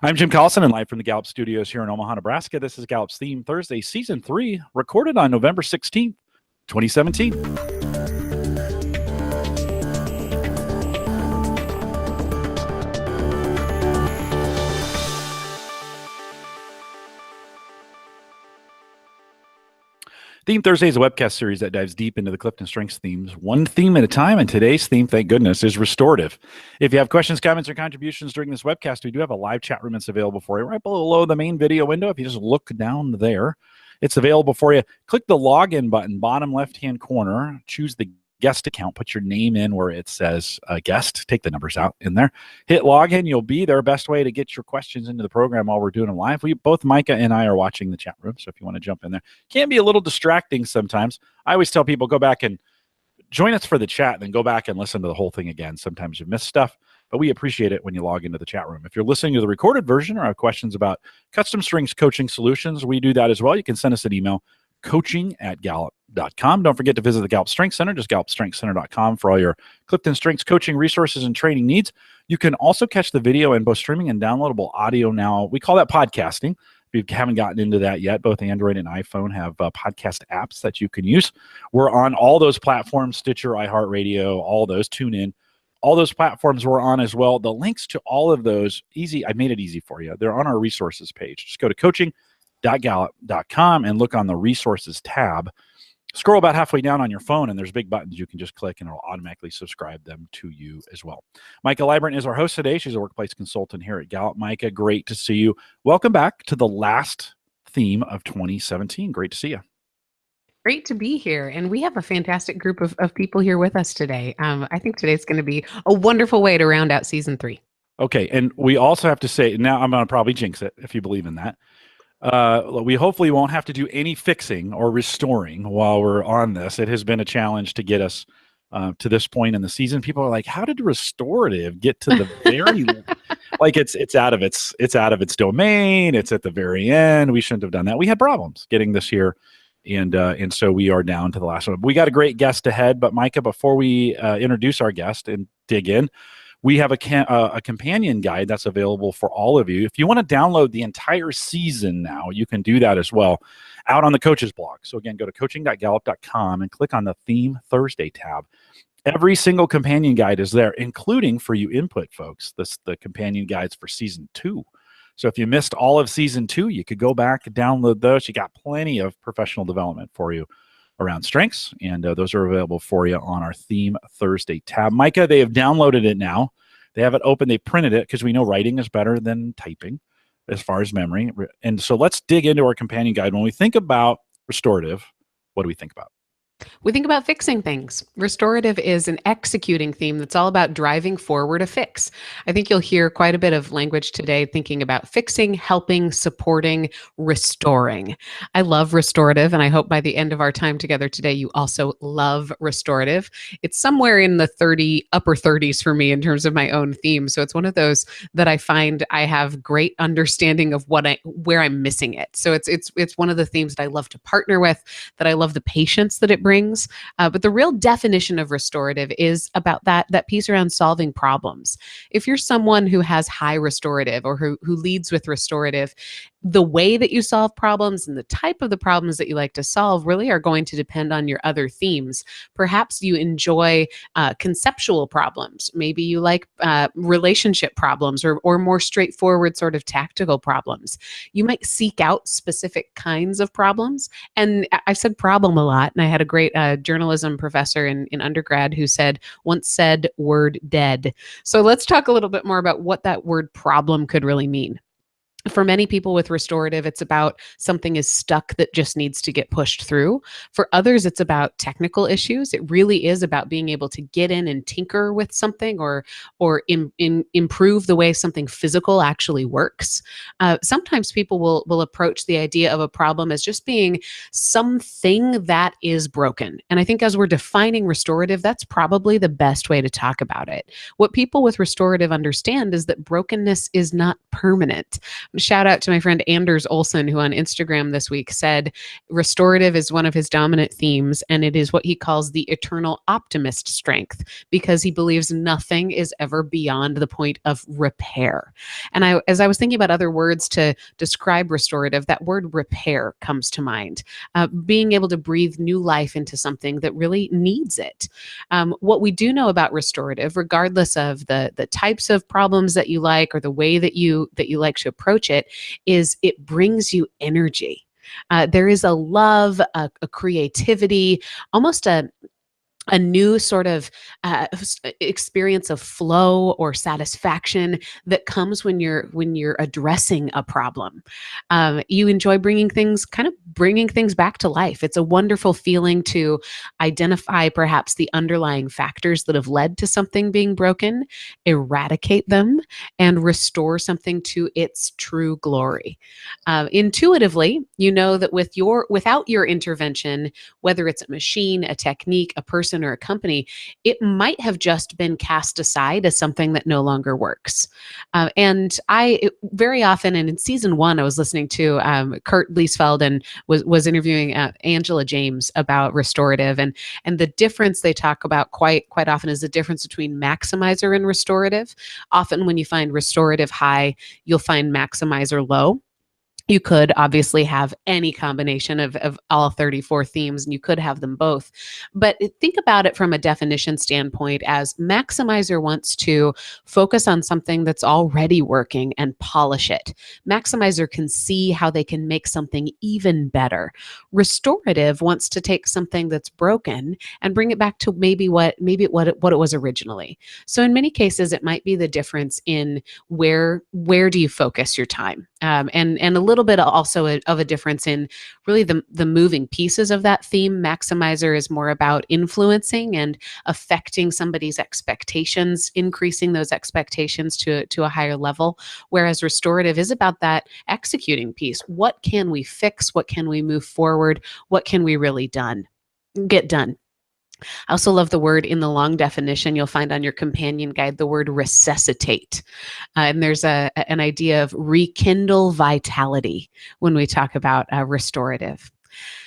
I'm Jim Collison and live from the Gallup Studios here in Omaha, Nebraska. This is Gallup's Theme Thursday, Season 3, recorded on November 16th, 2017. Theme Thursday is a webcast series that dives deep into the CliftonStrengths themes, one theme at a time, and today's theme, thank goodness, is restorative. If you have questions, comments, or contributions during this webcast, we do have a live chat room that's available for you right below the main video window. If you just look down there, it's available for you. Click the login button, bottom left-hand corner, choose the guest account, put your name in where it says guest, take the numbers out in there, hit login, you'll be there. Best way to get your questions into the program while we're doing them live. Both Micah and I are watching the chat room, so if you want to jump in there. Can be a little distracting sometimes. I always tell people, go back and join us for the chat, then go back and listen to the whole thing again. Sometimes you miss stuff, but we appreciate it when you log into the chat room. If you're listening to the recorded version or have questions about custom strengths coaching solutions, we do that as well. You can send us an email, coaching@gallup.com. Don't forget to visit the Gallup Strengths Center, just gallupstrengthscenter.com for all your CliftonStrengths coaching resources and training needs. You can also catch the video in both streaming and downloadable audio now. We call that podcasting. If you haven't gotten into that yet, both Android and iPhone have podcast apps that you can use. We're on all those platforms, Stitcher, iHeartRadio, all those, TuneIn. All those platforms we're on as well. The links to all of those, easy. I made it easy for you. They're on our resources page. Just go to coaching.gallup.com and look on the resources tab. Scroll about halfway down on your phone, and there's big buttons you can just click, and it'll automatically subscribe them to you as well. Micah Librant is our host today. She's a workplace consultant here at Gallup. Micah, great to see you. Welcome back to the last theme of 2017. Great to see you. Great to be here. And we have a fantastic group of people here with us today. I think today's going to be a wonderful way to round out season 3. Okay. And we also have to say, now I'm going to probably jinx it if you believe in that. We hopefully won't have to do any fixing or restoring while we're on this. It has been a challenge to get us to this point in the season. People are like, how did restorative get to the very like it's out of its domain. It's at the very end. We shouldn't have done that. We had problems getting this here. And so we are down to the last one. We got a great guest ahead, but Micah, before we introduce our guest and dig in, we have a companion guide that's available for all of you. If you want to download the entire season now, you can do that as well out on the coaches blog. So again, go to coaching.gallup.com and click on the Theme Thursday tab. Every single companion guide is there, including for you input folks, the companion guides for season 2. So if you missed all of season 2, you could go back and download those. You got plenty of professional development for you around strengths, and those are available for you on our Theme Thursday tab. Micah, they have downloaded it now. They have it open. They printed it because we know writing is better than typing as far as memory. And so let's dig into our companion guide. When we think about restorative, what do we think about? We think about fixing things. Restorative is an executing theme that's all about driving forward a fix. I think you'll hear quite a bit of language today thinking about fixing, helping, supporting, restoring. I love restorative, and I hope by the end of our time together today, you also love restorative. It's somewhere in the upper 30s for me in terms of my own theme. So it's one of those that I find I have great understanding of where I'm missing it. So it's one of the themes that I love to partner with, that I love the patience that it brings. But the real definition of restorative is about that piece around solving problems. If you're someone who has high restorative or who leads with restorative, the way that you solve problems and the type of the problems that you like to solve really are going to depend on your other themes. Perhaps you enjoy conceptual problems. Maybe you like relationship problems or more straightforward sort of tactical problems. You might seek out specific kinds of problems. And I've said problem a lot, and I had a great journalism professor in undergrad who once said word dead. So let's talk a little bit more about what that word problem could really mean. For many people with restorative, it's about something is stuck that just needs to get pushed through. For others, it's about technical issues. It really is about being able to get in and tinker with something or improve the way something physical actually works. Sometimes people will approach the idea of a problem as just being something that is broken. And I think as we're defining restorative, that's probably the best way to talk about it. What people with restorative understand is that brokenness is not permanent. Shout out to my friend Anders Olson, who on Instagram this week said restorative is one of his dominant themes, and it is what he calls the eternal optimist strength, because he believes nothing is ever beyond the point of repair. And as I was thinking about other words to describe restorative, that word repair comes to mind. Being able to breathe new life into something that really needs it. What we do know about restorative, regardless of the types of problems that you like or the way that you like to approach it, is it brings you energy. There is a love, a creativity, almost a new sort of experience of flow or satisfaction that comes when you're addressing a problem. You enjoy bringing things back to life. It's a wonderful feeling to identify perhaps the underlying factors that have led to something being broken, eradicate them, and restore something to its true glory. Intuitively, you know that without your intervention, whether it's a machine, a technique, a person, or a company, it might have just been cast aside as something that no longer works. And very often, and in season 1, I was listening to Kurt Liesfeld and was interviewing Angela James about restorative, and the difference they talk about quite often is the difference between maximizer and restorative. Often, when you find restorative high, you'll find maximizer low. You could obviously have any combination of all 34 themes, and you could have them both. But think about it from a definition standpoint as maximizer wants to focus on something that's already working and polish it. Maximizer can see how they can make something even better. Restorative wants to take something that's broken and bring it back to maybe what it was originally. So in many cases, it might be the difference in where do you focus your time, and a little bit also of a difference in really the moving pieces of that theme. Maximizer is more about influencing and affecting somebody's expectations, increasing those expectations to a higher level, whereas restorative is about that executing piece. What can we fix? What can we move forward? What can we really get done? I also love the word in the long definition you'll find on your companion guide, the word resuscitate. And there's an idea of rekindle vitality when we talk about restorative.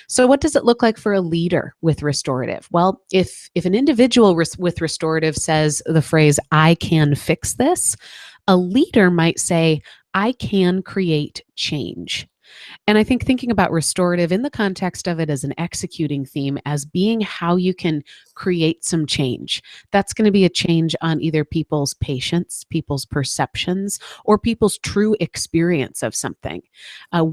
So what does it look like for a leader with restorative? Well, if an individual with restorative says the phrase, "I can fix this," a leader might say, "I can create change." And I think thinking about restorative in the context of it as an executing theme, as being how you can create some change. That's going to be a change on either people's patience, people's perceptions, or people's true experience of something.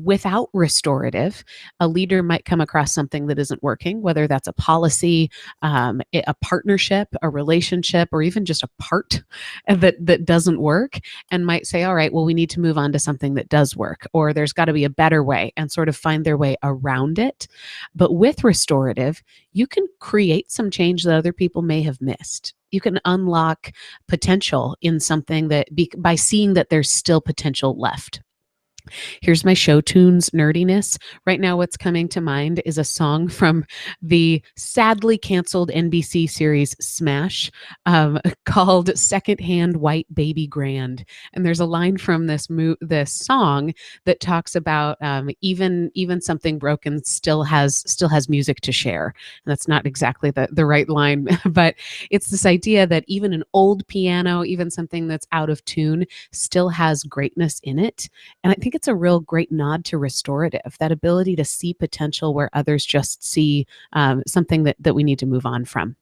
Without restorative, a leader might come across something that isn't working, whether that's a policy, a partnership, a relationship, or even just a part that doesn't work, and might say, all right, well, we need to move on to something that does work, or there's got to be a better way, and sort of find their way around it. But with restorative, you can create some change that other people may have missed. You can unlock potential in something by seeing that there's still potential left. Here's my show tunes nerdiness. Right now, what's coming to mind is a song from the sadly canceled NBC series Smash, called "Secondhand White Baby Grand." And there's a line from this song that talks about even something broken still has music to share. And that's not exactly the right line, but it's this idea that even an old piano, even something that's out of tune, still has greatness in it. And I think it's a real great nod to restorative, that ability to see potential where others just see something that we need to move on from.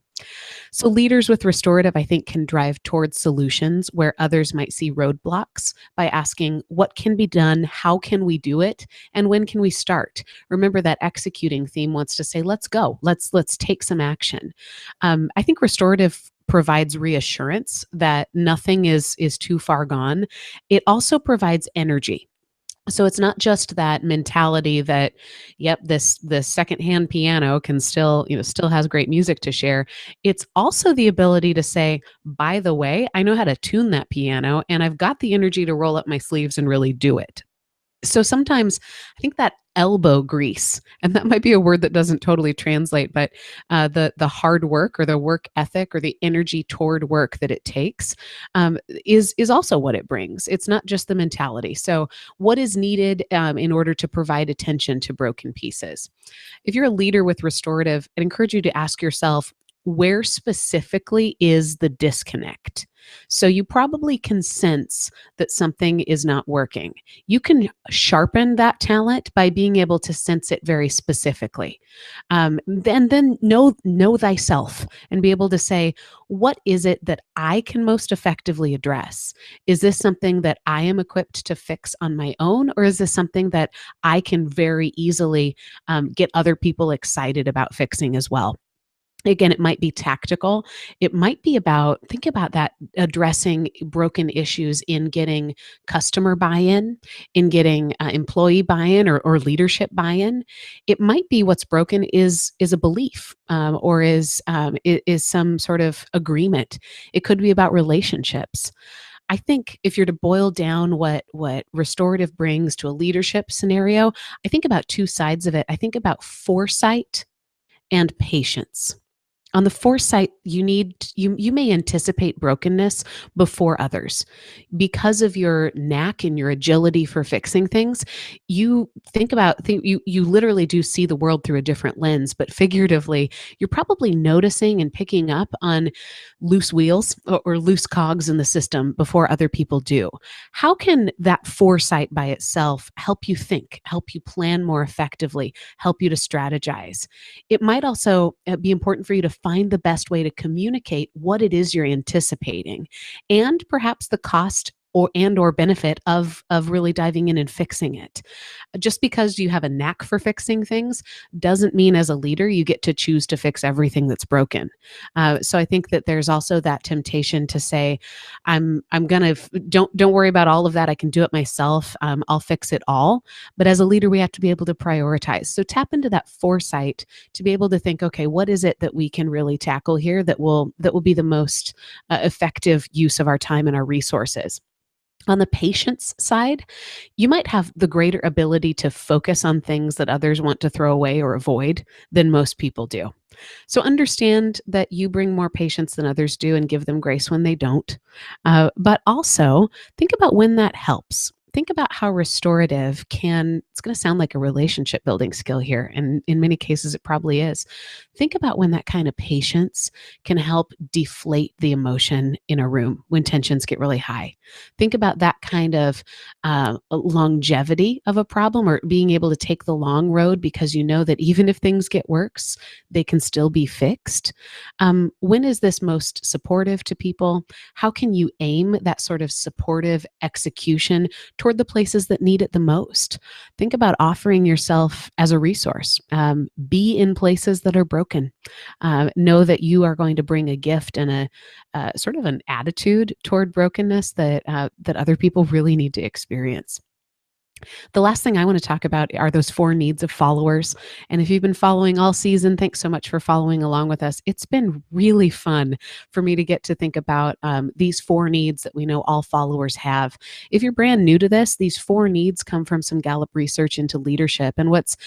So leaders with restorative, I think, can drive towards solutions where others might see roadblocks by asking, what can be done? How can we do it? And when can we start? Remember, that executing theme wants to say, let's go. Let's take some action. I think restorative provides reassurance that nothing is too far gone. It also provides energy. So it's not just that mentality that, yep, the secondhand piano can still has great music to share. It's also the ability to say, by the way, I know how to tune that piano, and I've got the energy to roll up my sleeves and really do it. So sometimes I think that elbow grease, and that might be a word that doesn't totally translate, but the hard work or the work ethic or the energy toward work that it takes is also what it brings. It's not just the mentality. So what is needed in order to provide attention to broken pieces? If you're a leader with restorative, I'd encourage you to ask yourself, where specifically is the disconnect? So you probably can sense that something is not working. You can sharpen that talent by being able to sense it very specifically. Then know thyself and be able to say, what is it that I can most effectively address? Is this something that I am equipped to fix on my own, or is this something that I can very easily get other people excited about fixing as well? Again, it might be tactical. It might be about, think about that, addressing broken issues in getting customer buy-in, in getting employee buy-in or leadership buy-in. It might be what's broken is a belief or is some sort of agreement. It could be about relationships. I think if you're to boil down what restorative brings to a leadership scenario, I think about two sides of it. I think about foresight and patience. On the foresight, you may anticipate brokenness before others. Because of your knack and your agility for fixing things, you you literally do see the world through a different lens, but figuratively, you're probably noticing and picking up on loose wheels or loose cogs in the system before other people do. How can that foresight by itself help you think, help you plan more effectively, help you to strategize? It might also be important for you to find the best way to communicate what it is you're anticipating and perhaps the cost or benefit of really diving in and fixing it. Just because you have a knack for fixing things doesn't mean as a leader you get to choose to fix everything that's broken. So I think that there's also that temptation to say, I'm gonna don't worry about all of that. I can do it myself. I'll fix it all. But as a leader, we have to be able to prioritize. So tap into that foresight to be able to think, okay, what is it that we can really tackle here that will be the most effective use of our time and our resources? On the patience side, you might have the greater ability to focus on things that others want to throw away or avoid than most people do. So understand that you bring more patience than others do and give them grace when they don't. But also think about when that helps. Think about how restorative it's going to sound like a relationship building skill here. And in many cases, it probably is. Think about when that kind of patience can help deflate the emotion in a room when tensions get really high. Think about that kind of longevity of a problem or being able to take the long road because you know that even if things get worse, they can still be fixed. When is this most supportive to people? How can you aim that sort of supportive execution toward the places that need it the most? Think about offering yourself as a resource. Be in places that are broken. Know that you are going to bring a gift and a sort of an attitude toward brokenness that other people really need to experience. The last thing I want to talk about are those 4 needs of followers. And if you've been following all season, thanks so much for following along with us. It's been really fun for me to get to think about these 4 needs that we know all followers have. If you're brand new to this, these 4 needs come from some Gallup research into leadership. And what's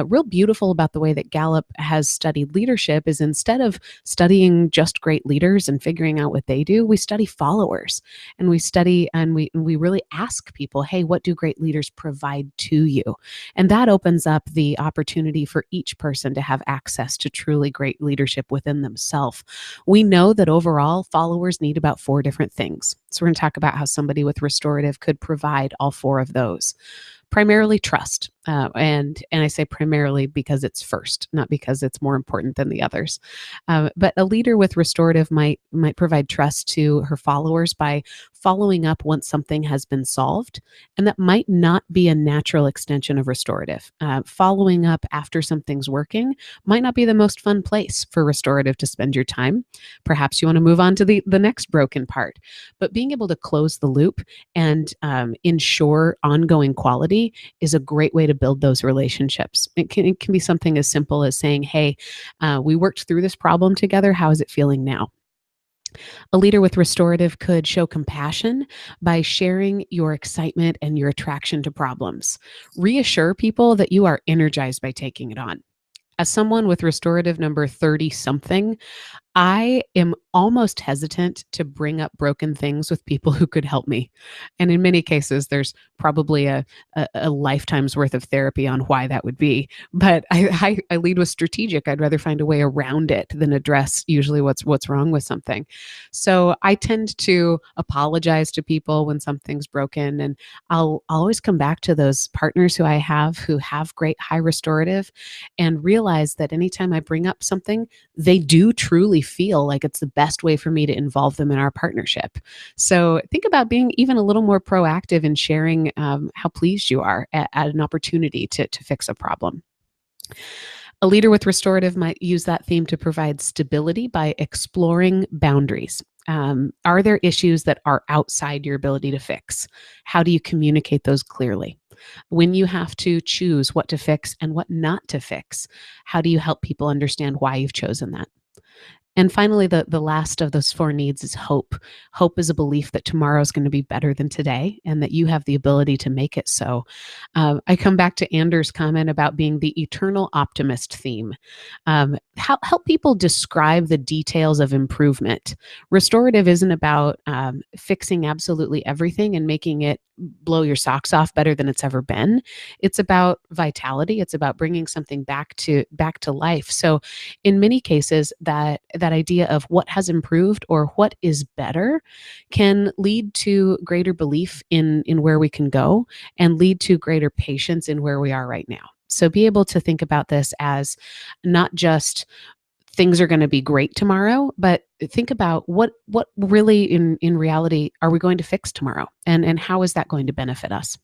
real beautiful about the way that Gallup has studied leadership is instead of studying just great leaders and figuring out what they do, we study followers. And we study and we really ask people, hey, what do great leaders provide to you? And that opens up the opportunity for each person to have access to truly great leadership within themselves. We know that overall followers need about 4 different things. So we're going to talk about how somebody with restorative could provide all 4 of those. Primarily trust. And I say primarily because it's first, not because it's more important than the others. But a leader with restorative might provide trust to her followers by following up once something has been solved, and that might not be a natural extension of restorative. Following up after something's working might not be the most fun place for restorative to spend your time. Perhaps you want to move on to the next broken part, but being able to close the loop and ensure ongoing quality is a great way to build those relationships. It can be something as simple as saying, hey, we worked through this problem together. How is it feeling now? A leader with restorative could show compassion by sharing your excitement and your attraction to problems. Reassure people that you are energized by taking it on. As someone with restorative number 30 something, I am almost hesitant to bring up broken things with people who could help me. And in many cases, there's probably a lifetime's worth of therapy on why that would be. But I lead with strategic. I'd rather find a way around it than address usually what's wrong with something. So I tend to apologize to people when something's broken. And I'll always come back to those partners who I have who have great high restorative and realize that anytime I bring up something, they do truly feel like it's the best way for me to involve them in our partnership. So think about being even a little more proactive in sharing how pleased you are at an opportunity to fix a problem. A leader with restorative might use that theme to provide stability by exploring boundaries. Are there issues that are outside your ability to fix? How do you communicate those clearly? When you have to choose what to fix and what not to fix, how do you help people understand why you've chosen that? And finally, the last of those four needs is hope. Hope is a belief that tomorrow is going to be better than today and that you have the ability to make it so. I come back to Anders' comment about being the eternal optimist theme. Help people describe the details of improvement. Restorative isn't about fixing absolutely everything and making it blow your socks off better than it's ever been. It's about vitality. It's about bringing something back to life. So in many cases, that idea of what has improved or what is better can lead to greater belief in where we can go and lead to greater patience in where we are right now. So be able to think about this as not just things are going to be great tomorrow, but think about what really in reality are we going to fix tomorrow, and how is that going to benefit us.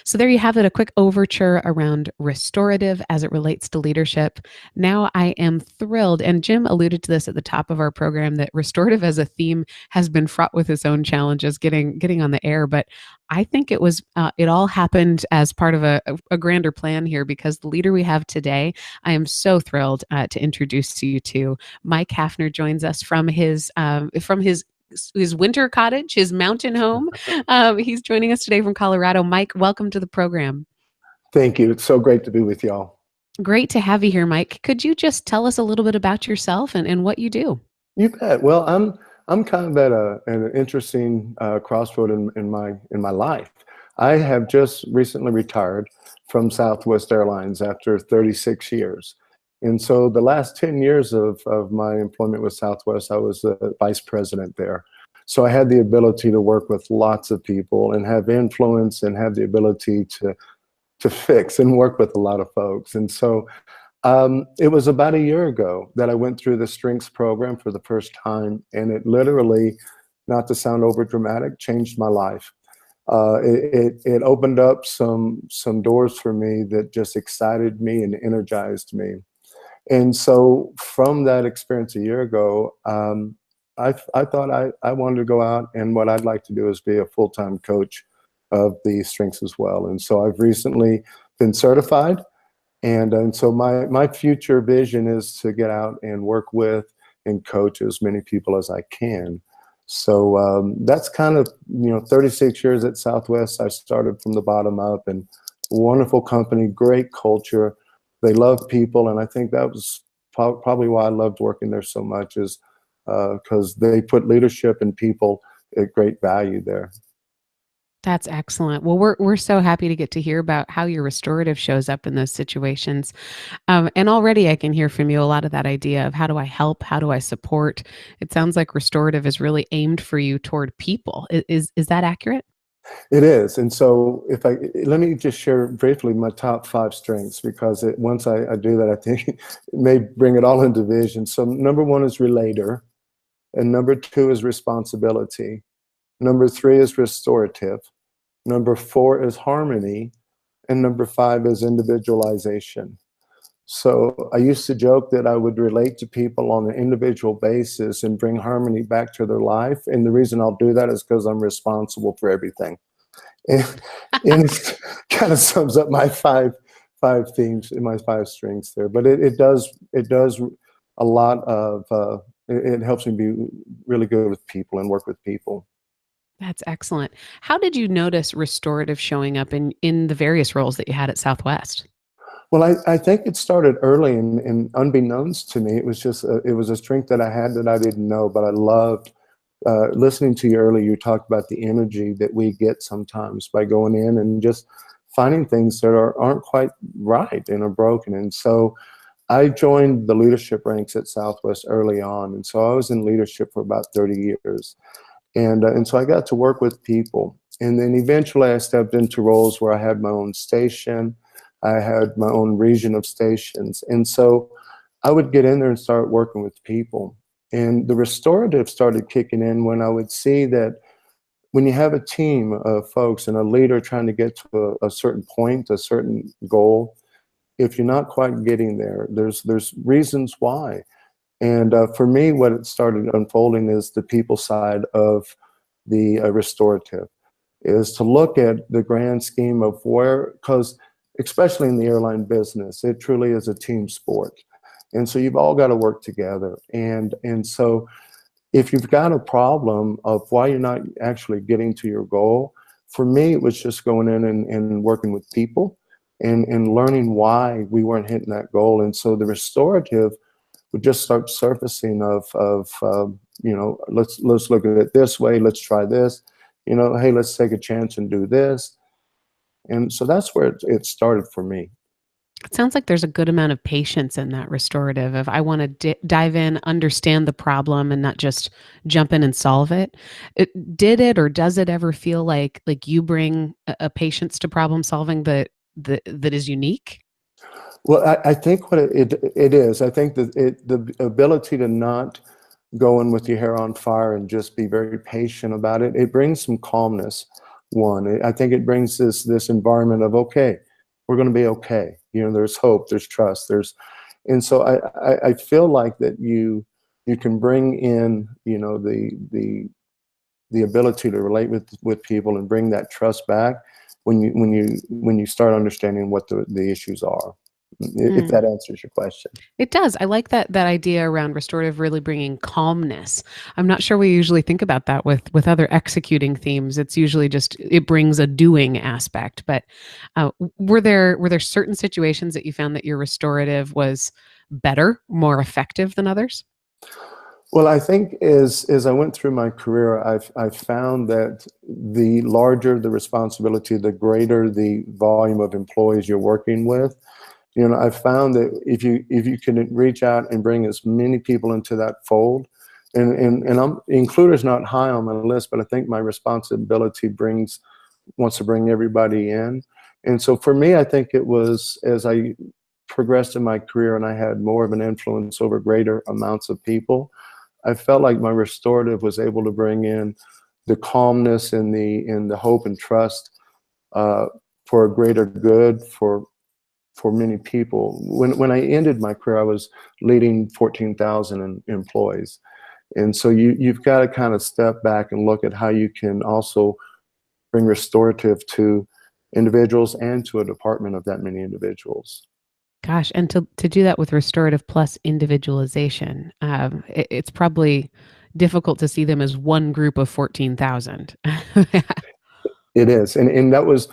So there you have it, a quick overture around restorative as it relates to leadership. Now I am thrilled, and Jim alluded to this at the top of our program, that restorative as a theme has been fraught with its own challenges getting on the air. But I think it all happened as part of a grander plan here, because the leader we have today, I am so thrilled to introduce you to. Mike Hafner joins us from his winter cottage, his mountain home. He's joining us today from Colorado. Mike, welcome to the program. Thank you. It's so great to be with y'all. Great to have you here, Mike. Could you just tell us a little bit about yourself and what you do? You bet. Well, I'm kind of at an interesting crossroad in my life. I have just recently retired from Southwest Airlines after 36 years. And so the last 10 years of my employment with Southwest, I was the vice president there. So I had the ability to work with lots of people and have influence and have the ability to fix and work with a lot of folks. And so it was about a year ago that I went through the Strengths program for the first time. And it literally, not to sound over dramatic, changed my life. It opened up some doors for me that just excited me and energized me. And so from that experience a year ago, I thought I wanted to go out, and what I'd like to do is be a full-time coach of the strengths as well. And so I've recently been certified. And so my future vision is to get out and work with and coach as many people as I can. So that's kind of, 36 years at Southwest. I started from the bottom up, and wonderful company, great culture. They love people, and I think that was probably why I loved working there so much, is because they put leadership and people at great value there. That's excellent. Well, we're so happy to get to hear about how your restorative shows up in those situations. And already I can hear from you a lot of that idea of how do I help? How do I support? It sounds like restorative is really aimed for you toward people. Is that accurate? It is. And so let me just share briefly my top 5 strengths, because once I do that, I think it may bring it all into vision. So number 1 is relator, and number 2 is responsibility. Number 3 is restorative. Number 4 is harmony. And number 5 is individualization. So I used to joke that I would relate to people on an individual basis and bring harmony back to their life. And the reason I'll do that is because I'm responsible for everything. And it kind of sums up my five themes and my 5 strengths there. But it does a lot of it helps me be really good with people and work with people. That's excellent. How did you notice restorative showing up in the various roles that you had at Southwest? Well, I think it started early, and unbeknownst to me, it was a strength that I had that I didn't know, but I loved. Listening to you earlier, you talked about the energy that we get sometimes by going in and just finding things that aren't quite right and are broken. And so I joined the leadership ranks at Southwest early on, and so I was in leadership for about 30 years. And so I got to work with people. And then eventually I stepped into roles where I had my own station. I had my own region of stations. And so I would get in there and start working with people. And the restorative started kicking in when I would see that when you have a team of folks and a leader trying to get to a certain point, a certain goal, if you're not quite getting there, there's reasons why. And for me, what it started unfolding is the people side of the restorative, is to look at the grand scheme of where, because especially in the airline business, it truly is a team sport. And so you've all got to work together. And so if you've got a problem of why you're not actually getting to your goal, for me, it was just going in and working with people and learning why we weren't hitting that goal. And so the restorative would just start surfacing of you know, let's look at it this way, let's try this, you know, hey, let's take a chance and do this. And so that's where it started for me. It sounds like there's a good amount of patience in that restorative of I want to dive in, understand the problem, and not just jump in and solve it. Did it or does it ever feel like you bring a patience to problem solving that is unique? Well, I think what it is, I think that the ability to not go in with your hair on fire and just be very patient about it, it brings some calmness. I think it brings this environment of, okay, we're going to be okay. You know, there's hope, there's trust, and so I feel like that you can bring in, you know, the ability to relate with people and bring that trust back when you start understanding what the issues are. If that answers your question. It does. I like that idea around restorative really bringing calmness. I'm not sure we usually think about that with other executing themes. It's usually just it brings a doing aspect. But were there certain situations that you found that your restorative was better, more effective than others? Well, I think as I went through my career, I've found that the larger the responsibility, the greater the volume of employees you're working with. You know, I found that if you can reach out and bring as many people into that fold, and includer's not high on my list, but I think my responsibility wants to bring everybody in. And so for me, I think it was as I progressed in my career and I had more of an influence over greater amounts of people, I felt like my restorative was able to bring in the calmness and the hope and trust for a greater good for many people. When I ended my career, I was leading 14,000 employees. And so you've got to kind of step back and look at how you can also bring restorative to individuals and to a department of that many individuals. Gosh, and to do that with restorative plus individualization, it's probably difficult to see them as one group of 14,000. It is. And that was,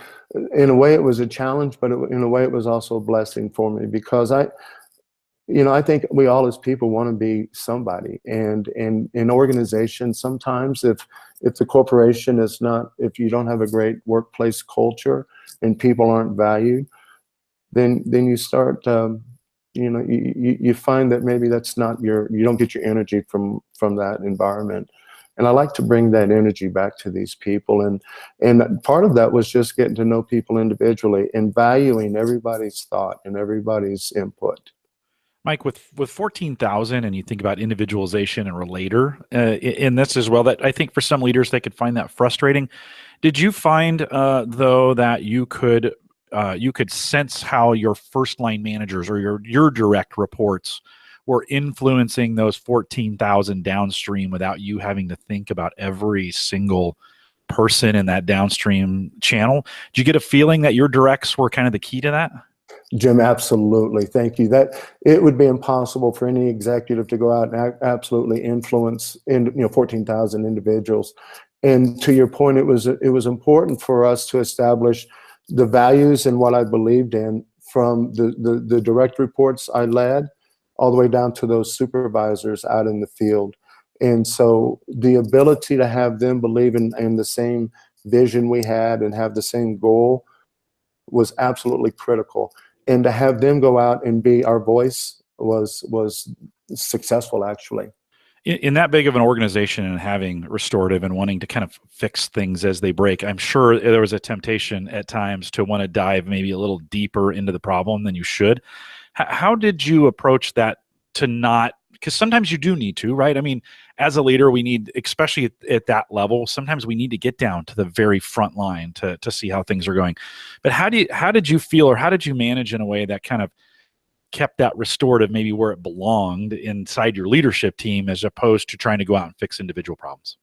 in a way, it was a challenge, but in a way, it was also a blessing for me because I think we all as people want to be somebody. And in organizations, sometimes if the corporation is not, if you don't have a great workplace culture and people aren't valued, then you start, you find that maybe that's not you don't get your energy from that environment. And I like to bring that energy back to these people. And part of that was just getting to know people individually and valuing everybody's thought and everybody's input. Mike, with 14,000 and you think about individualization and relator in this as well, that I think for some leaders, they could find that frustrating. Did you find, though, that you could sense how your first line managers or your direct reports were influencing those 14,000 downstream without you having to think about every single person in that downstream channel? Did you get a feeling that your directs were kind of the key to that? Jim, absolutely. Thank you. That it would be impossible for any executive to go out and absolutely influence 14,000 individuals. And to your point, it was important for us to establish the values and what I believed in, from the direct reports I led all the way down to those supervisors out in the field. And so the ability to have them believe in the same vision we had and have the same goal was absolutely critical. And to have them go out and be our voice was successful, actually. In that big of an organization and having Restorative and wanting to kind of fix things as they break, I'm sure there was a temptation at times to want to dive maybe a little deeper into the problem than you should. How did you approach that to not, because sometimes you do need to, right? I mean, as a leader, we need, especially at that level, sometimes we need to get down to the very front line to see how things are going. But how did you feel, or how did you manage in a way that kind of kept that restorative maybe where it belonged inside your leadership team, as opposed to trying to go out and fix individual problems?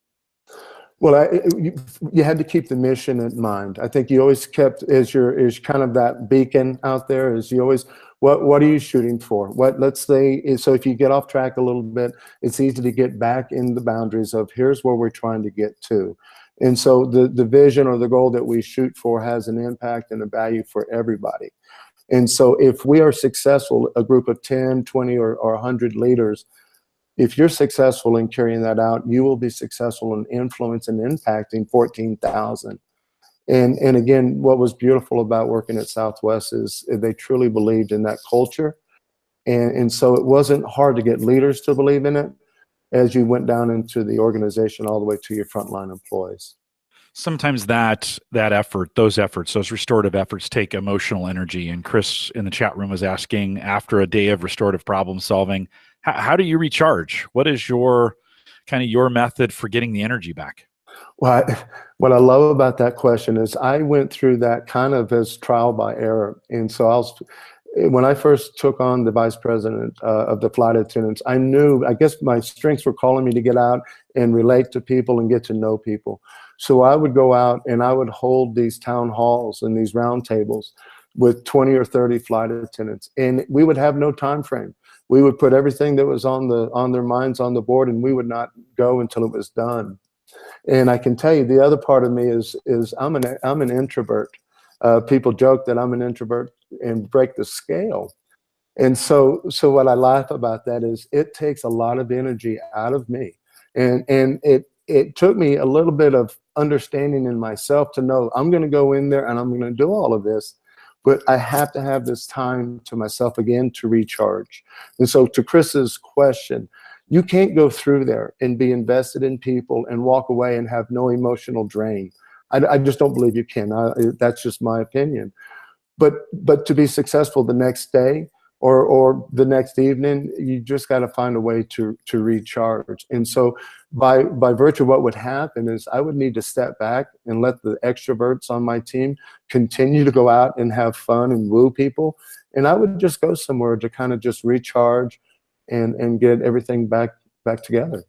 Well, you had to keep the mission in mind. I think you always kept, as kind of that beacon out there, is you always, what are you shooting for? Let's say, so if you get off track a little bit, it's easy to get back in the boundaries of here's where we're trying to get to. And so the vision or the goal that we shoot for has an impact and a value for everybody. And so if we are successful, a group of 10, 20, or 100 leaders, if you're successful in carrying that out, you will be successful in influence and impacting 14,000. And again, what was beautiful about working at Southwest is they truly believed in that culture. And so it wasn't hard to get leaders to believe in it as you went down into the organization all the way to your frontline employees. Sometimes that effort, those restorative efforts take emotional energy. And Chris in the chat room was asking, after a day of restorative problem solving, how do you recharge? What is your method for getting the energy back? Well, what I love about that question is I went through that kind of as trial by error. And so when I first took on the vice president of the flight attendants, I guess my strengths were calling me to get out and relate to people and get to know people. So I would go out and I would hold these town halls and these round tables with 20 or 30 flight attendants, and we would have no time frame. We would put everything that was on their minds on the board, and we would not go until it was done. And I can tell you, the other part of me is I'm an introvert. People joke that I'm an introvert and break the scale. And so what I laugh about that is it takes a lot of energy out of me. And it took me a little bit of understanding in myself to know I'm going to go in there and I'm going to do all of this, but I have to have this time to myself again to recharge. And so to Chris's question, you can't go through there and be invested in people and walk away and have no emotional drain. I just don't believe you can. That's just my opinion. But to be successful the next day or the next evening, you just got to find a way to recharge. And so by virtue of what would happen is I would need to step back and let the extroverts on my team continue to go out and have fun and woo people. And I would just go somewhere to kind of just recharge and get everything back together.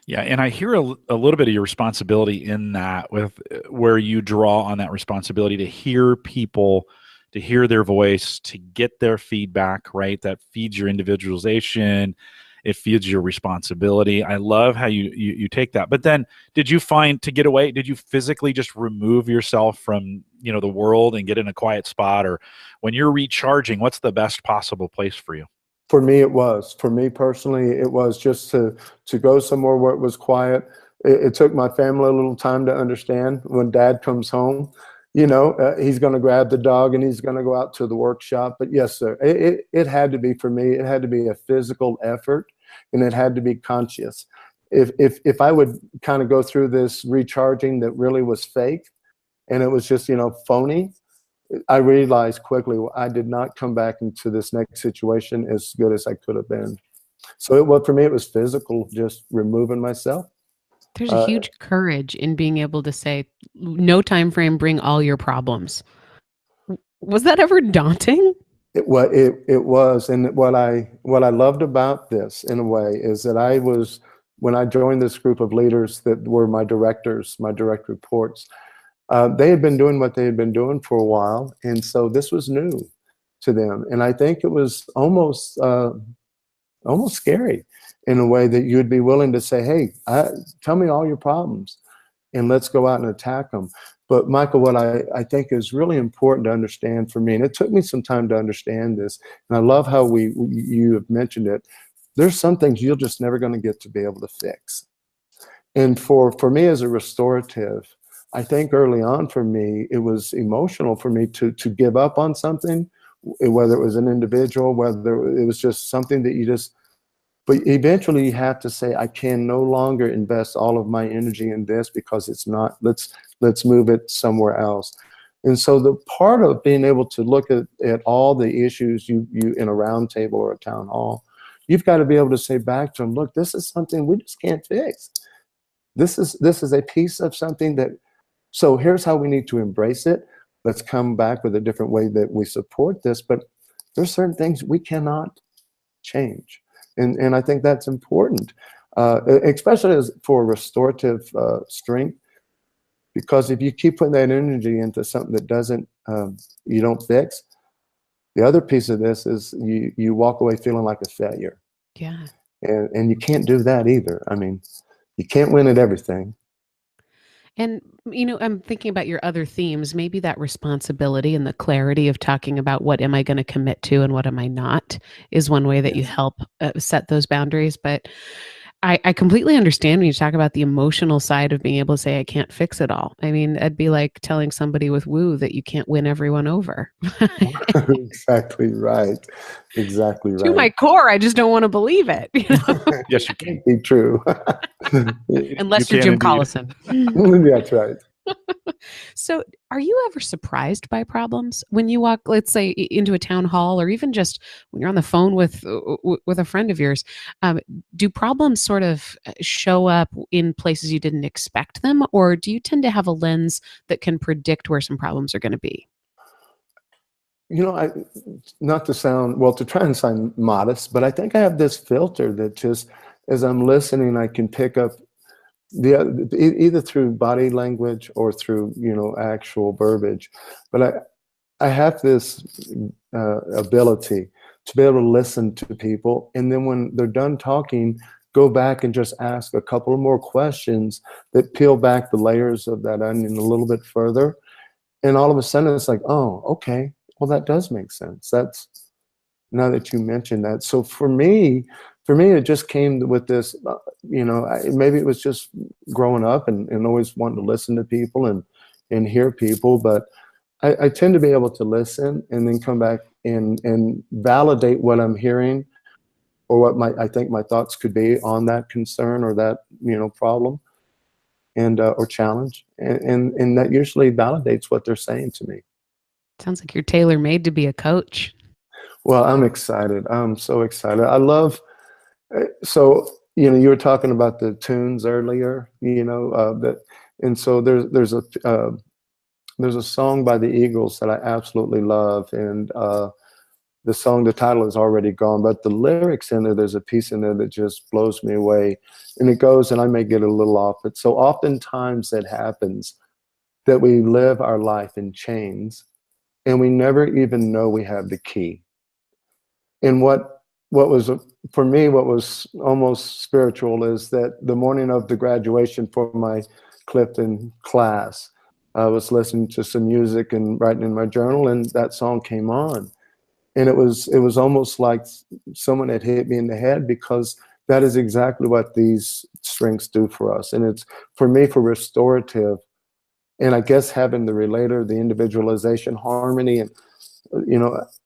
Yeah, and I hear a little bit of your responsibility in that, with where you draw on that responsibility to hear people, to hear their voice, to get their feedback, right? That feeds your individualization. It feeds your responsibility. I love how you take that. But then did you find, to get away, did you physically just remove yourself from, the world and get in a quiet spot? Or when you're recharging, what's the best possible place for you? For me, it was. For me personally, it was just to go somewhere where it was quiet. It took my family a little time to understand when Dad comes home. He's going to grab the dog and he's going to go out to the workshop. But yes, sir, it had to be, for me, it had to be a physical effort, and it had to be conscious. If I would kind of go through this recharging that really was fake and it was just, phony, I realized quickly I did not come back into this next situation as good as I could have been. So for me, it was physical, just removing myself. There's a huge courage in being able to say, no time frame, bring all your problems. Was that ever daunting? It was. And what I loved about this, in a way, is that when I joined this group of leaders that were my directors, my direct reports, they had been doing what they had been doing for a while. And so this was new. to them. And I think it was almost scary in a way that you would be willing to say, hey, tell me all your problems and let's go out and attack them. But Michael, what I think is really important to understand for me, and it took me some time to understand this, and I love how you have mentioned it, there's some things you're just never going to get to be able to fix. And for me as a restorative, I think early on for me, it was emotional for me to give up on something, whether it was an individual, whether it was just something that you just, but eventually you have to say, I can no longer invest all of my energy in this because it's not, let's move it somewhere else. And so the part of being able to look at all the issues you in a round table or a town hall, you've got to be able to say back to them, look, this is something we just can't fix. This is a piece of something that, so here's how we need to embrace it. Let's come back with a different way that we support this, but there's certain things we cannot change. And I think that's important, especially for restorative strength, because if you keep putting that energy into something that doesn't, you don't fix, the other piece of this is you walk away feeling like a failure. Yeah. And you can't do that either. I mean, you can't win at everything. And, I'm thinking about your other themes, maybe that responsibility and the clarity of talking about what am I going to commit to and what am I not is one way that you help set those boundaries. But I completely understand when you talk about the emotional side of being able to say, I can't fix it all. I mean, it'd be like telling somebody with woo that you can't win everyone over. Exactly right. Exactly right. To my core, I just don't want to believe it. Yes, you can. Be true. Unless You you're can Jim indeed. Collison. That's right. So, are you ever surprised by problems when you walk, let's say, into a town hall, or even just when you're on the phone with a friend of yours? Do problems sort of show up in places you didn't expect them, or do you tend to have a lens that can predict where some problems are going to be? Not to sound, well, to try and sound modest, but I think I have this filter that just, as I'm listening, I can pick up either through body language or through, actual verbiage. But I have this ability to be able to listen to people. And then when they're done talking, go back and just ask a couple of more questions that peel back the layers of that onion a little bit further. And all of a sudden it's like, oh, okay, well, that does make sense. That's, now that you mentioned that. So for me, it just came with this, maybe it was just growing up and always wanting to listen to people and hear people. But I tend to be able to listen and then come back and validate what I'm hearing or what I think my thoughts could be on that concern or that, problem and or challenge. And that usually validates what they're saying to me. Sounds like you're tailor-made to be a coach. Well, I'm excited. I'm so excited. I love, so, you were talking about the tunes earlier, and so there's a song by the Eagles that I absolutely love. And the song, the title is already gone, but the lyrics in there, there's a piece in there that just blows me away. And it goes, and I may get a little off, but so oftentimes it happens that we live our life in chains and we never even know we have the key. And what was, for me, what was almost spiritual is that the morning of the graduation for my Clifton class, I was listening to some music and writing in my journal, and that song came on. And it was almost like someone had hit me in the head, because that is exactly what these strengths do for us. And it's, for me, for restorative, and I guess having the relator, the individualization, harmony, and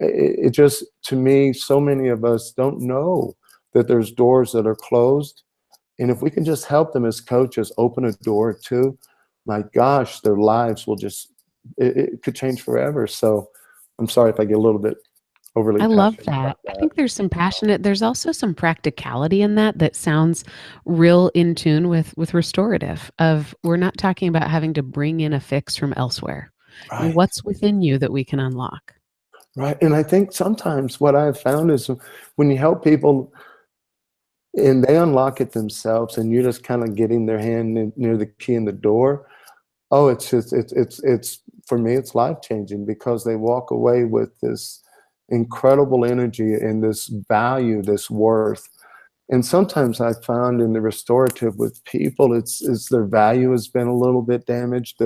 it just, to me, so many of us don't know that there's doors that are closed. And if we can just help them as coaches open a door or two, my gosh, their lives will just, it could change forever. So I'm sorry if I get a little bit overly I love passionate that. about I that. think there's some passionate, there's also some practicality in that sounds real in tune with restorative, of we're not talking about having to bring in a fix from elsewhere. Right. What's within you that we can unlock? Right. And I think sometimes what I've found is when you help people and they unlock it themselves and you're just kind of getting their hand near the key in the door, oh, it's just, it's for me, it's life changing, because they walk away with this incredible energy and this value, this worth. And sometimes I found in the restorative with people, it's their value has been a little bit damaged.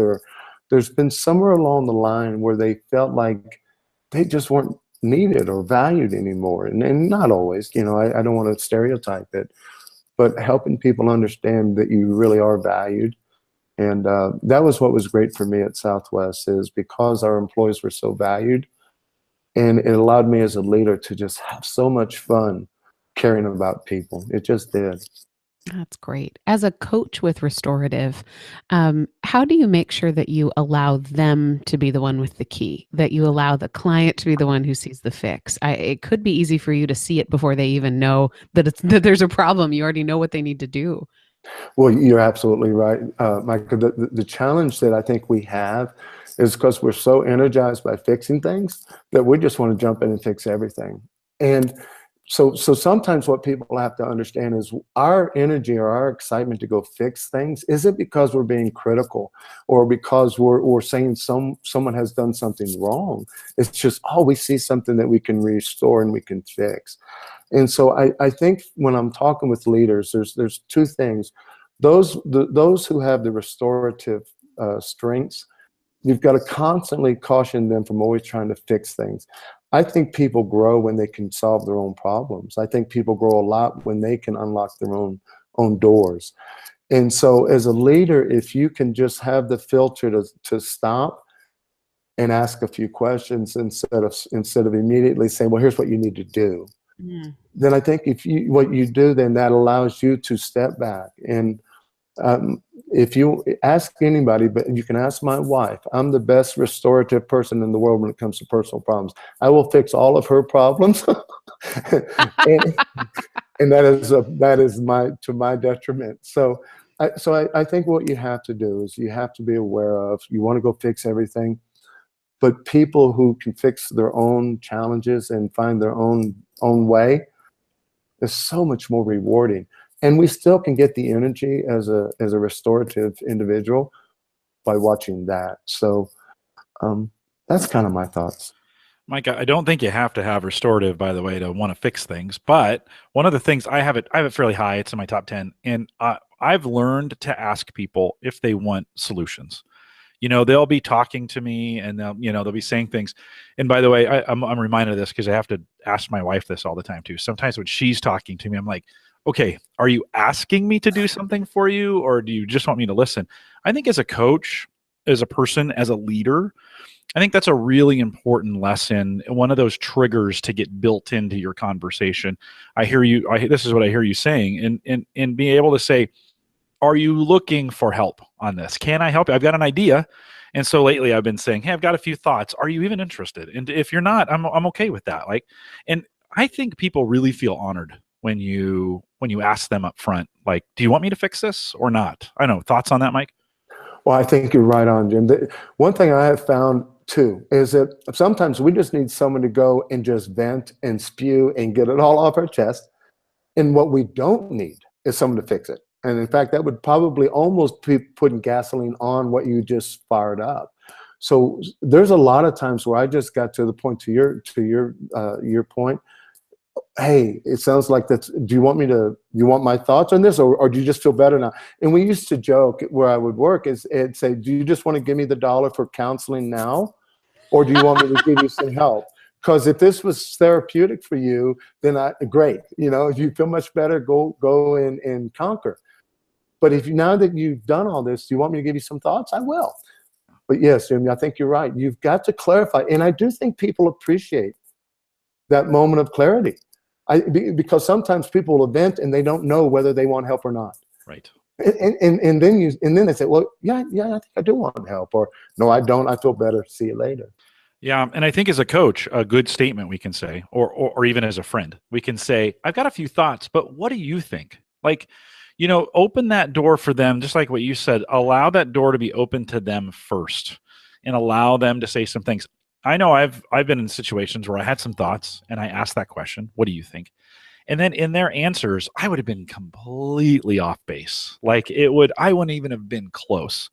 There's been somewhere along the line where they felt like they just weren't needed or valued anymore. And not always, you know, I don't want to stereotype it, but helping people understand that you really are valued. And that was what was great for me at Southwest, is because our employees were so valued, and it allowed me as a leader to just have so much fun caring about people. It just did. That's great. As a coach with Restorative, how do you make sure that you allow them to be the one with the key, that you allow the client to be the one who sees the fix? It could be easy for you to see it before they even know that there's a problem. You already know what they need to do. Well, you're absolutely right, Michael. The challenge that I think we have is because we're so energized by fixing things that we just want to jump in and fix everything. And so sometimes what people have to understand is our energy or our excitement to go fix things isn't because we're being critical or because we're saying someone has done something wrong. It's just, oh, we see something that we can restore and we can fix. And so I think when I'm talking with leaders, there's two things. Those who have the restorative strengths, you've got to constantly caution them from always trying to fix things. I think people grow when they can solve their own problems. I think people grow a lot when they can unlock their own doors. And so as a leader, if you can just have the filter to stop and ask a few questions instead of immediately saying, well, here's what you need to do. Then I think what you do, then that allows you to step back. And if you ask anybody, but you can ask my wife, I'm the best restorative person in the world when it comes to personal problems. I will fix all of her problems. and that is to my detriment. So I think what you have to do is you have to be aware of, you want to go fix everything, but people who can fix their own challenges and find their own way is so much more rewarding. And we still can get the energy as a restorative individual by watching that. So that's kind of my thoughts. Mike, I don't think you have to have restorative, by the way, to want to fix things. But one of the things I have it fairly high. It's in my top 10. And I've learned to ask people if they want solutions. You know, they'll be talking to me and they'll be saying things. And by the way, I'm reminded of this because I have to ask my wife this all the time too. Sometimes when she's talking to me, I'm like, okay, are you asking me to do something for you, or do you just want me to listen? I think as a coach, as a person, as a leader, I think that's a really important lesson. One of those triggers to get built into your conversation. I hear you. This is what I hear you saying, and being able to say, are you looking for help on this? Can I help you? I've got an idea. And so lately I've been saying, hey, I've got a few thoughts. Are you even interested? And if you're not, I'm okay with that. And I think people really feel honored when you ask them up front, like, do you want me to fix this or not? I know. Thoughts on that, Mike? Well, I think you're right on, Jim. One thing I have found too is that sometimes we just need someone to go and just vent and spew and get it all off our chest. And what we don't need is someone to fix it. And in fact, that would probably almost be putting gasoline on what you just fired up. So there's a lot of times where I just got to the point, to your point. Hey, it sounds like that's, you want my thoughts on this, or do you just feel better now? And we used to joke where I would work and say, do you just want to give me the $1 for counseling now? Or do you want me to give you some help? Because if this was therapeutic for you, then great. You know, if you feel much better, go and conquer. But if now that you've done all this, do you want me to give you some thoughts? I will. But yes, Jimmy, I think you're right. You've got to clarify. And I do think people appreciate that moment of clarity. Because sometimes people will vent and they don't know whether they want help or not. Right. And then they say, well, yeah, I think I do want help. Or no, I don't. I feel better. See you later. Yeah. And I think as a coach, a good statement we can say, or even as a friend, we can say, I've got a few thoughts, but what do you think? Like, you know, open that door for them, just like what you said, allow that door to be open to them first and allow them to say some things. I know I've been in situations where I had some thoughts and I asked that question, what do you think? And then in their answers, I would have been completely off base. Like I wouldn't even have been close.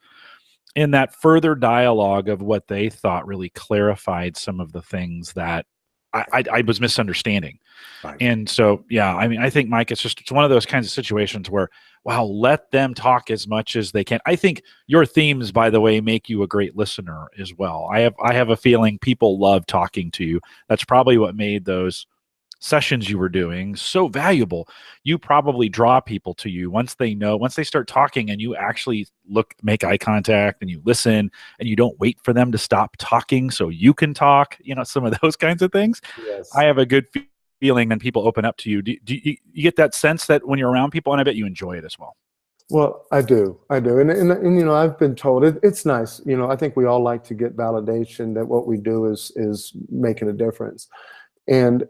In that further dialogue of what they thought really clarified some of the things that I was misunderstanding. Right. And so, yeah, I mean, I think, Mike, it's one of those kinds of situations where, wow, let them talk as much as they can. I think your themes, by the way, make you a great listener as well. I have a feeling people love talking to you. That's probably what made those sessions you were doing so valuable. You probably draw people to you once they start talking, and you actually make eye contact, and you listen, and you don't wait for them to stop talking so you can talk, some of those kinds of things. Yes. I have a good feeling when people open up to you. Do you get that sense that when you're around people, and I bet you enjoy it as well? Well, I do. And I've been told it's nice. I think we all like to get validation that what we do is making a difference. And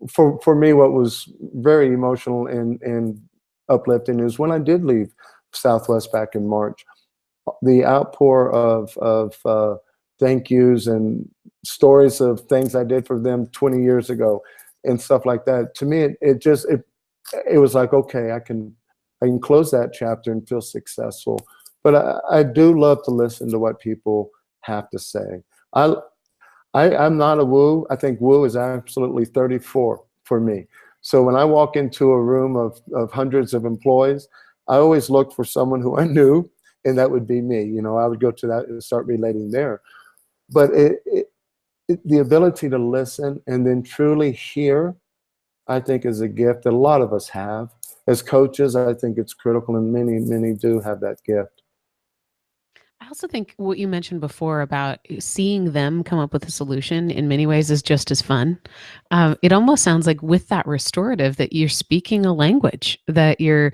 for me, what was very emotional and uplifting is when I did leave Southwest back in March, the outpour of thank yous and stories of things I did for them 20 years ago and stuff like that. To me, it was like, okay, I can close that chapter and feel successful. But I do love to listen to what people have to say. I'm not a woo. I think woo is absolutely 34 for me. So when I walk into a room of hundreds of employees, I always look for someone who I knew, and that would be me. I would go to that and start relating there. But the ability to listen and then truly hear, I think, is a gift that a lot of us have. As coaches, I think it's critical, and many, many do have that gift. I also think what you mentioned before about seeing them come up with a solution in many ways is just as fun. It almost sounds like with that restorative that you're speaking a language, that you're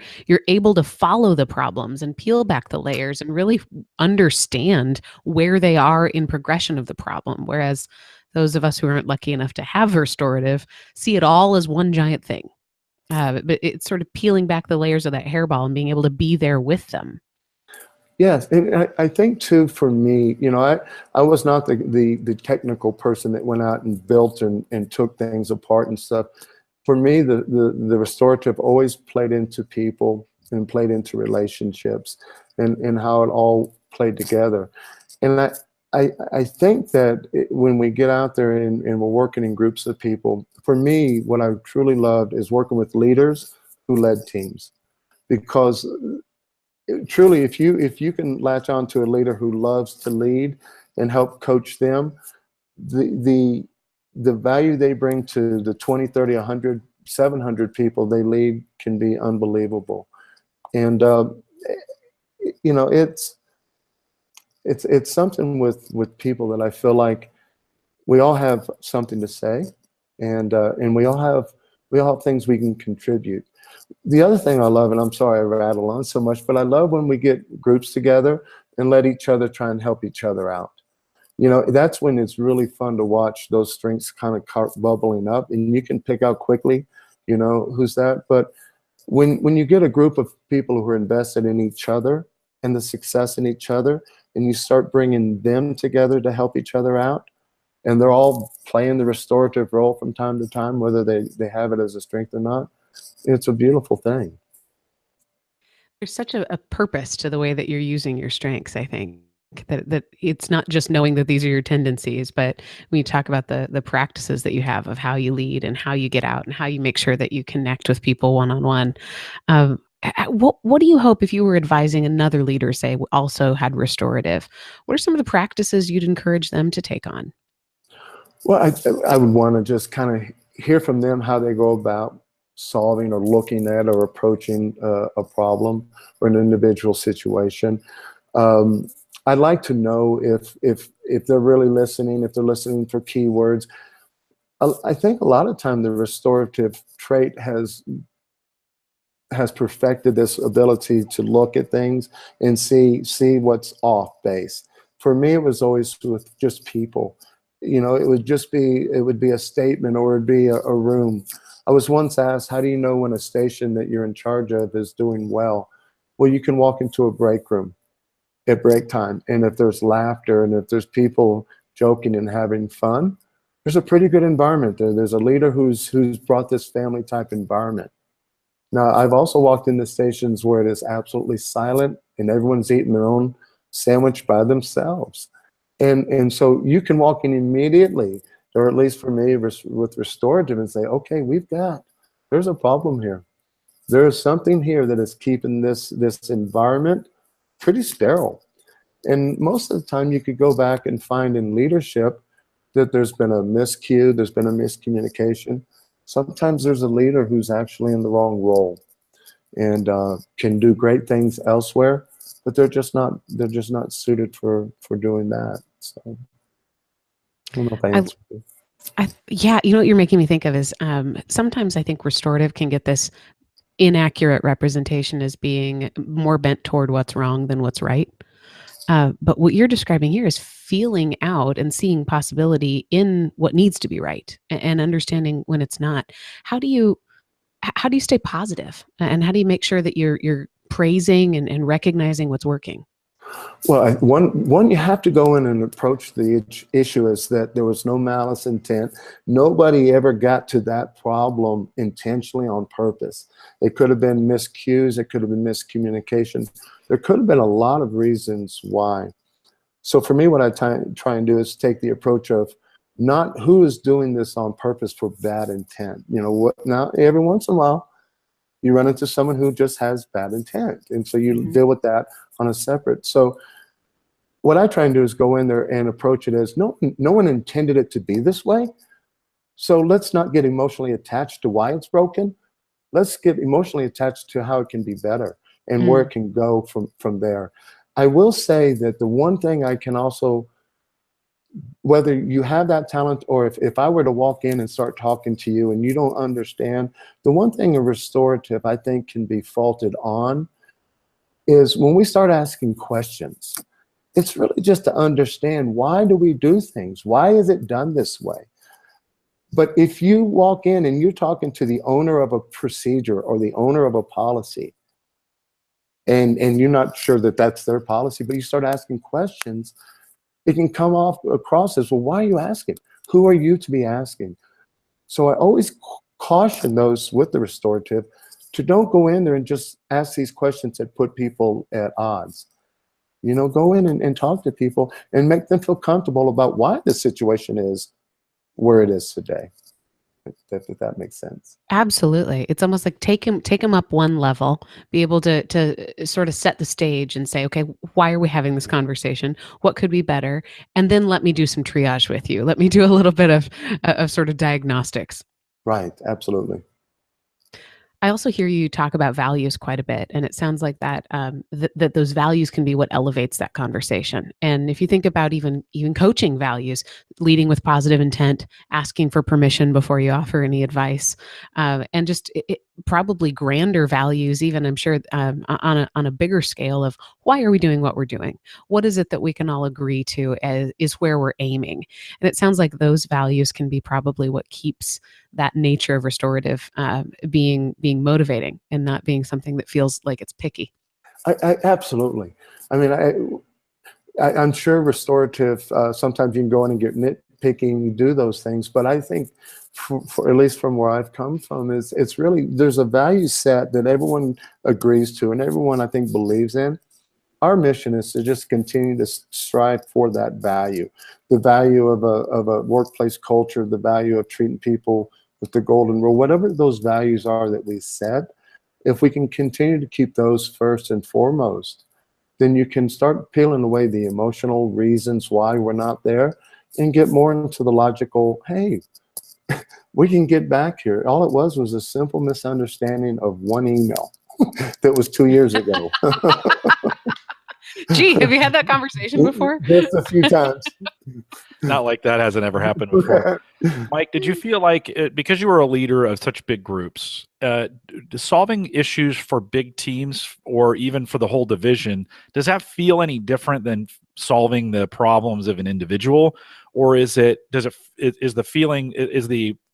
able to follow the problems and peel back the layers and really understand where they are in progression of the problem. Whereas those of us who aren't lucky enough to have restorative see it all as one giant thing. But it's sort of peeling back the layers of that hairball and being able to be there with them. Yes, and I think too, for me, I was not the technical person that went out and built and took things apart and stuff. For me, the restorative always played into people and played into relationships and how it all played together. And I think that when we get out there and we're working in groups of people, for me, what I truly loved is working with leaders who led teams, because truly, if you can latch on to a leader who loves to lead and help coach them, the value they bring to the 20, 30, 100, 700 people they lead can be unbelievable. And it's something with people that I feel like we all have something to say, and we all have things we can contribute. The other thing I love, and I'm sorry I rattle on so much, but I love when we get groups together and let each other try and help each other out. That's when it's really fun to watch those strengths kind of bubbling up, and you can pick out quickly, who's that. But when you get a group of people who are invested in each other and the success in each other, and you start bringing them together to help each other out, and they're all playing the restorative role from time to time, whether they have it as a strength or not, it's a beautiful thing. There's such a purpose to the way that you're using your strengths, I think. That it's not just knowing that these are your tendencies, but when you talk about the practices that you have of how you lead and how you get out and how you make sure that you connect with people one-on-one. What do you hope, if you were advising another leader, say, also had restorative, what are some of the practices you'd encourage them to take on? Well, I would want to just kind of hear from them how they go about solving or looking at or approaching a problem or an individual situation. I'd like to know if they're really listening, if they're listening for keywords. I think a lot of time the restorative trait has perfected this ability to look at things and see what's off base. For me, it was always with just people. It would be a statement, or it'd be a room. I was once asked, how do you know when a station that you're in charge of is doing well? Well, you can walk into a break room at break time, and if there's laughter and if there's people joking and having fun, there's a pretty good environment there. There's a leader who's brought this family type environment. Now, I've also walked into stations where it is absolutely silent and everyone's eating their own sandwich by themselves. And so you can walk in immediately or at least for me with restorative, and say, okay, there's a problem here. There is something here that is keeping this environment pretty sterile. And most of the time you could go back and find in leadership that there's been a miscue, there's been a miscommunication. Sometimes there's a leader who's actually in the wrong role and can do great things elsewhere, but they're just not suited for doing that. So I don't know if I answered you. Yeah, you know what you're making me think of is sometimes I think restorative can get this inaccurate representation as being more bent toward what's wrong than what's right. But what you're describing here is feeling out and seeing possibility in what needs to be right and understanding when it's not. How do you stay positive, and how do you make sure that you're praising and recognizing what's working? Well, one you have to go in and approach the issue is that there was no malice intent. Nobody ever got to that problem intentionally on purpose. It could have been miscues. It could have been miscommunication. There could have been a lot of reasons why. So for me, what I try and do is take the approach of not who is doing this on purpose for bad intent. You know, now every once in a while, you run into someone who just has bad intent. And so you deal with that on a separate. So what I try and do is go in there and approach it as no one intended it to be this way. So let's not get emotionally attached to why it's broken. Let's get emotionally attached to how it can be better and where it can go from there. I will say that the one thing I can also, whether you have that talent or if I were to walk in and start talking to you and you don't understand, the one thing a restorative I think can be faulted on is when we start asking questions. It's really just to understand, why do we do things? Why is it done this way? But if you walk in and you're talking to the owner of a procedure or the owner of a policy, and you're not sure that that's their policy, but you start asking questions, it can come across as, well, why are you asking? Who are you to be asking? So I always caution those with the restorative to don't go in there and just ask these questions that put people at odds. You know, go in and talk to people and make them feel comfortable about why the situation is where it is today. If that makes sense. Absolutely. It's almost like take them up one level, be able to sort of set the stage and say, okay, why are we having this conversation? What could be better? And then let me do some triage with you. Let me do a little bit of sort of diagnostics. Right. Absolutely. I also hear you talk about values quite a bit, and it sounds like that that those values can be what elevates that conversation. And if you think about even coaching values, leading with positive intent, asking for permission before you offer any advice, and just probably grander values, even I'm sure on a bigger scale of why are we doing what we're doing? What is it that we can all agree to is where we're aiming? And it sounds like those values can be probably what keeps that nature of restorative being motivating and not being something that feels like it's picky. I absolutely. I mean, I'm sure restorative, sometimes you can go in and get nitpicking, you do those things, but I think for at least from where I've come from, it's really, there's a value set that everyone agrees to and everyone I think believes in. Our mission is to just continue to strive for that value, the value of a workplace culture, the value of treating people with the golden rule, whatever those values are that we set. If we can continue to keep those first and foremost, then you can start peeling away the emotional reasons why we're not there and get more into the logical, hey, we can get back here. All it was a simple misunderstanding of one email that was 2 years ago. Gee, have you had that conversation before? Just a few times. Not like that hasn't ever happened before. Mike, did you feel like, because you were a leader of such big groups, solving issues for big teams or even for the whole division, does that feel any different than solving the problems of an individual? Or is the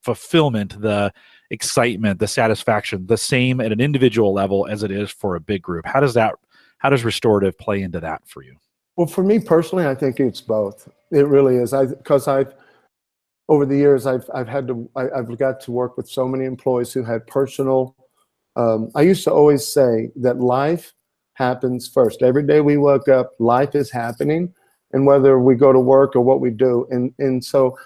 fulfillment, the excitement, the satisfaction the same at an individual level as it is for a big group? How does restorative play into that for you? Well, for me personally, I think it's both. It really is. Because over the years, I've got to work with so many employees who had personal. I used to always say that life happens first. Every day we wake up, life is happening, and whether we go to work or what we do, and so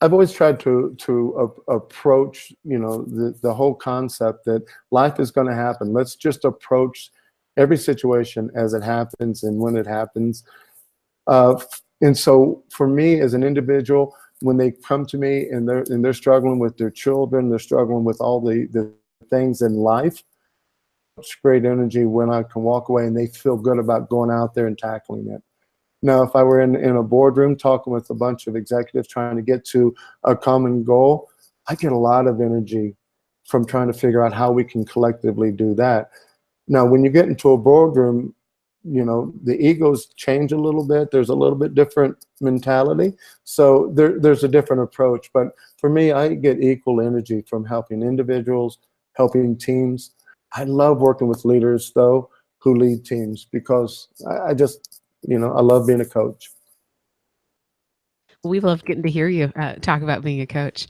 I've always tried to approach, you know, the whole concept that life is going to happen. Let's just approach every situation as it happens and when it happens. And so for me as an individual, when they come to me and they're struggling with their children, they're struggling with all the things in life, it's great energy when I can walk away and they feel good about going out there and tackling it. Now, if I were in a boardroom talking with a bunch of executives trying to get to a common goal, I get a lot of energy from trying to figure out how we can collectively do that. Now, when you get into a boardroom, you know, the egos change a little bit. There's a little bit different mentality. So there's a different approach. But for me, I get equal energy from helping individuals, helping teams. I love working with leaders, though, who lead teams because I just, you know, I love being a coach. We love getting to hear you talk about being a coach.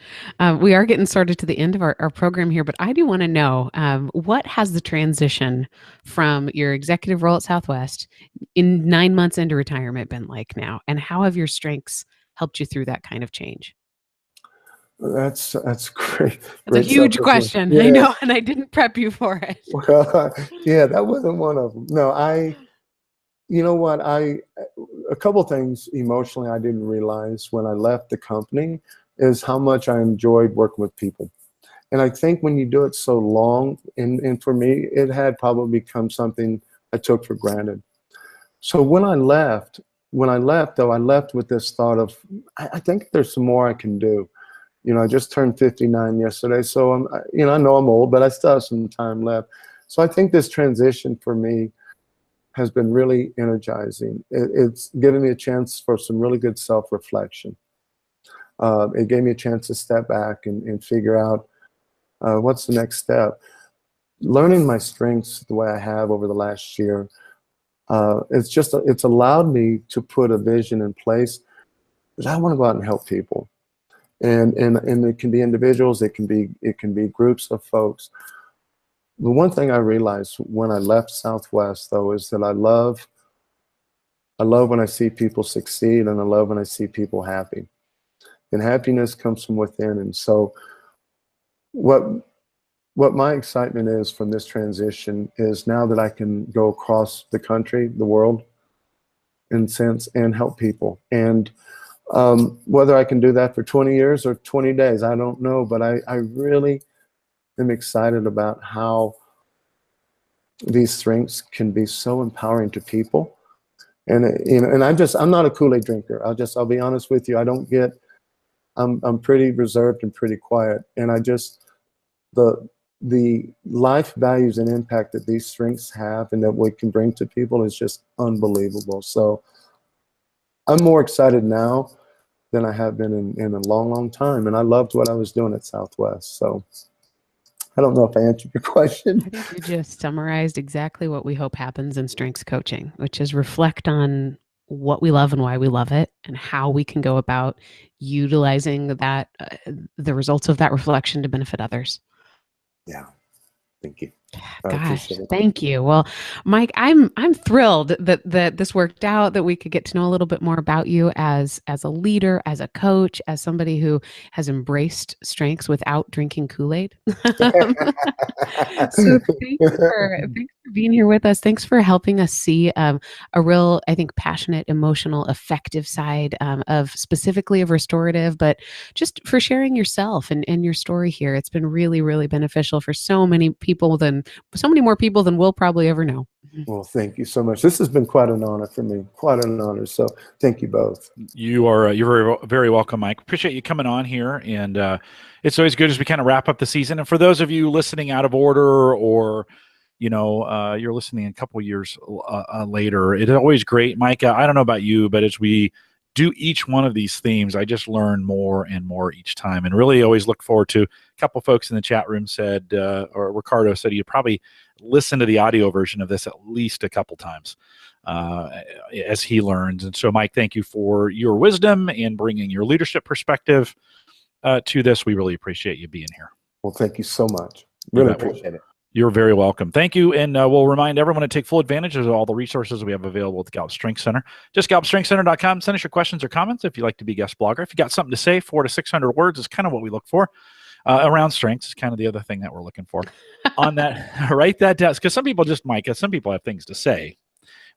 We are getting started to the end of our program here, but I do want to know what has the transition from your executive role at Southwest in 9 months into retirement been like now? And how have your strengths helped you through that kind of change? That's great. It's a huge question. Yeah. I know, and I didn't prep you for it. Well, yeah, that wasn't one of them. No, you know what, a couple things emotionally I didn't realize when I left the company is how much I enjoyed working with people. And I think when you do it so long, and for me, it had probably become something I took for granted. So when I left though, I left with this thought of, I think there's some more I can do. You know, I just turned 59 yesterday, so you know, I know I'm old, but I still have some time left. So I think this transition for me has been really energizing. It's given me a chance for some really good self-reflection. It gave me a chance to step back and figure out what's the next step. Learning my strengths the way I have over the last year, it's allowed me to put a vision in place that I want to go out and help people. And it can be individuals, it can be groups of folks. The one thing I realized when I left Southwest, though, is that I love when I see people succeed, and I love when I see people happy. And happiness comes from within. And so what my excitement is from this transition is now that I can go across the country, the world, in a sense, and help people. And whether I can do that for 20 years or 20 days, I don't know, but I really am excited about how these strengths can be so empowering to people. And you know, and I'm not a Kool-Aid drinker. I'll be honest with you. I'm pretty reserved and pretty quiet. And the life values and impact that these strengths have and that we can bring to people is just unbelievable. So I'm more excited now than I have been in a long, long time. And I loved what I was doing at Southwest. So I don't know if I answered your question. I think you just summarized exactly what we hope happens in strengths coaching, which is reflect on what we love and why we love it and how we can go about utilizing that, the results of that reflection to benefit others. Yeah. Thank you. Gosh, thank you. Well, Mike, I'm thrilled that this worked out, that we could get to know a little bit more about you as a leader, as a coach, as somebody who has embraced strengths without drinking Kool-Aid. So thanks for being here with us. Thanks for helping us see a real, I think, passionate, emotional, effective side of specifically of restorative, but just for sharing yourself and your story here. It's been really, really beneficial for so many more people than we'll probably ever know. Well, thank you so much. This has been quite an honor for me, quite an honor. So thank you both. You're very, very welcome, Mike. Appreciate you coming on here. And it's always good as we kind of wrap up the season. And for those of you listening out of order, or, you know, you're listening a couple years later, it's always great, Mike. I don't know about you, but as we do each one of these themes, I just learn more and more each time, and really always look forward to. A couple folks in the chat room said, or Ricardo said, you probably listen to the audio version of this at least a couple times as he learns. And so, Mike, thank you for your wisdom and bringing your leadership perspective to this. We really appreciate you being here. Well, thank you so much. Really appreciate it. You're very welcome. Thank you. And we'll remind everyone to take full advantage of all the resources we have available at the Gallup Strength Center. Just gallupstrengthcenter.com. Send us your questions or comments if you'd like to be a guest blogger. If you got something to say, 400 to 600 words is kind of what we look for. Around strengths is kind of the other thing that we're looking for. On that, write that down. Because some people some people have things to say.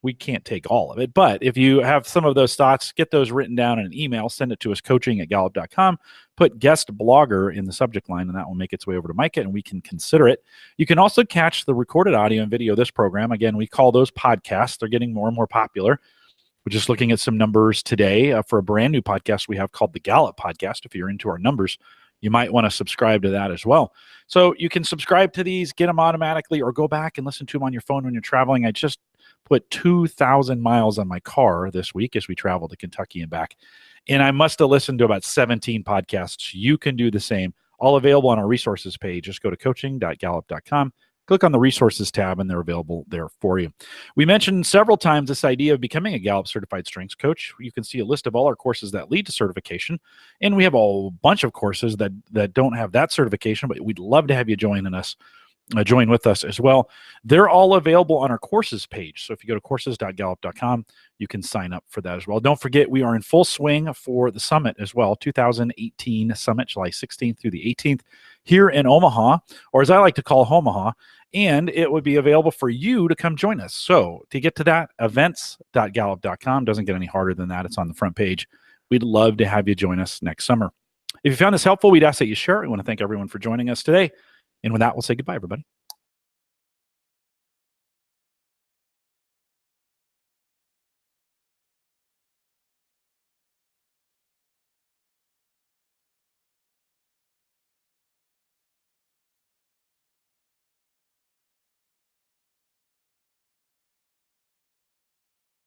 We can't take all of it. But if you have some of those thoughts, get those written down in an email, send it to us, coaching@gallup.com. Put guest blogger in the subject line, and that will make its way over to Micah, and we can consider it. You can also catch the recorded audio and video of this program. Again, we call those podcasts. They're getting more and more popular. We're just looking at some numbers today for a brand new podcast we have called the Gallup Podcast. If you're into our numbers, you might want to subscribe to that as well. So you can subscribe to these, get them automatically, or go back and listen to them on your phone when you're traveling. I just put 2,000 miles on my car this week as we travel to Kentucky and back. And I must have listened to about 17 podcasts. You can do the same. All available on our resources page. Just go to coaching.gallup.com. Click on the resources tab, and they're available there for you. We mentioned several times this idea of becoming a Gallup certified strengths coach. You can see a list of all our courses that lead to certification. And we have a bunch of courses that don't have that certification, but we'd love to have you join with us as well. They're all available on our courses page. So if you go to courses.gallup.com, you can sign up for that as well. Don't forget, we are in full swing for the summit as well, 2018 summit, July 16th through the 18th here in Omaha, or as I like to call Omaha, and it would be available for you to come join us. So to get to that, events.gallup.com. Doesn't get any harder than that. It's on the front page. We'd love to have you join us next summer. If you found this helpful, we'd ask that you share it. We want to thank everyone for joining us today. And with that, we'll say goodbye, everybody.